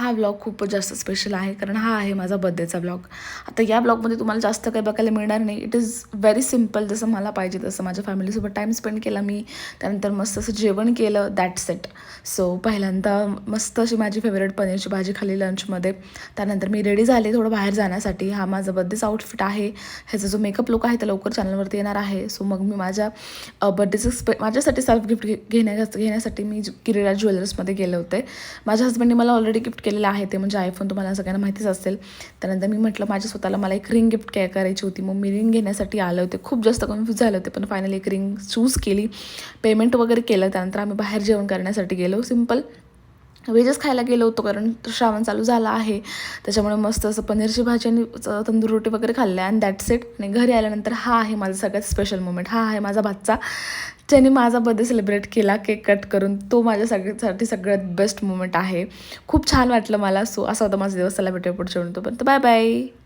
हा व्लॉग खूपच जास्त स्पेशल आहे, कारण हा आहे माझा बर्थडेचा व्लॉग. आता या व्लॉगमध्ये तुम्हाला जास्त काही बघायला मिळणार नाही. इट इज व्हेरी सिम्पल, जसं मला पाहिजे तसं माझ्या फॅमिलीसोबत टाईम स्पेंड केला मी. त्यानंतर मस्त असं जेवण केलं, दॅट्स इट. सो पहिल्यांदा मस्त अशी माझी फेवरेट पनीरची भाजी खाल्ली लंचमध्ये. त्यानंतर मी रेडी झाले थोडं बाहेर जाण्यासाठी. हा माझा बर्थडेचा आउटफिट आहे. ह्याचा जो मेकअप लुक आहे तो लवकर चॅनलवरती येणार आहे. सो मग मी माझ्या बर्थडेचं माझ्यासाठी सेल्फ गिफ्ट घेण्यासाठी मी किरीरा ज्वेलर्समध्ये गेले होते. माझ्या हस्बंडने मला ऑलरेडी गिफ्ट केलेलं आहे, ते म्हणजे आयफोन. तुम्हाला सगळ्यांना माहितीच असेल. त्यानंतर मी म्हटलं माझ्या स्वतःला मला एक रिंग गिफ्ट करायची होती. मग मी रिंग घेण्यासाठी आले होते. खूप जास्त कन्फ्यूज झाले होते, पण फायनली एक रिंग चूज केली. पेमेंट वगैरे केलं. त्यानंतर आम्ही बाहेर जेवण करण्यासाठी गेलो. सिम्पल व्हेजच खायला गेलो होतो, कारण श्रावण चालू झाला आहे. त्याच्यामुळे मस्त असं पनीरची भाजी आणि तंदूर रोटी वगैरे खाल्ल्या अँड दॅट्स इट. आणि घरी आल्यानंतर हा आहे माझा सगळ्यात स्पेशल मोमेंट. हा आहे माझा भाचा, ज्याने माझा बर्थडे सेलिब्रेट केला केक कट करून. तो माझ्या सगळ्यात बेस्ट मोमेंट आहे. खूप छान वाटलं मला. सो असा होता माझा दिवस. चला भेटूया पुढच्या वेळी. तोपर्यंत बाय बाय.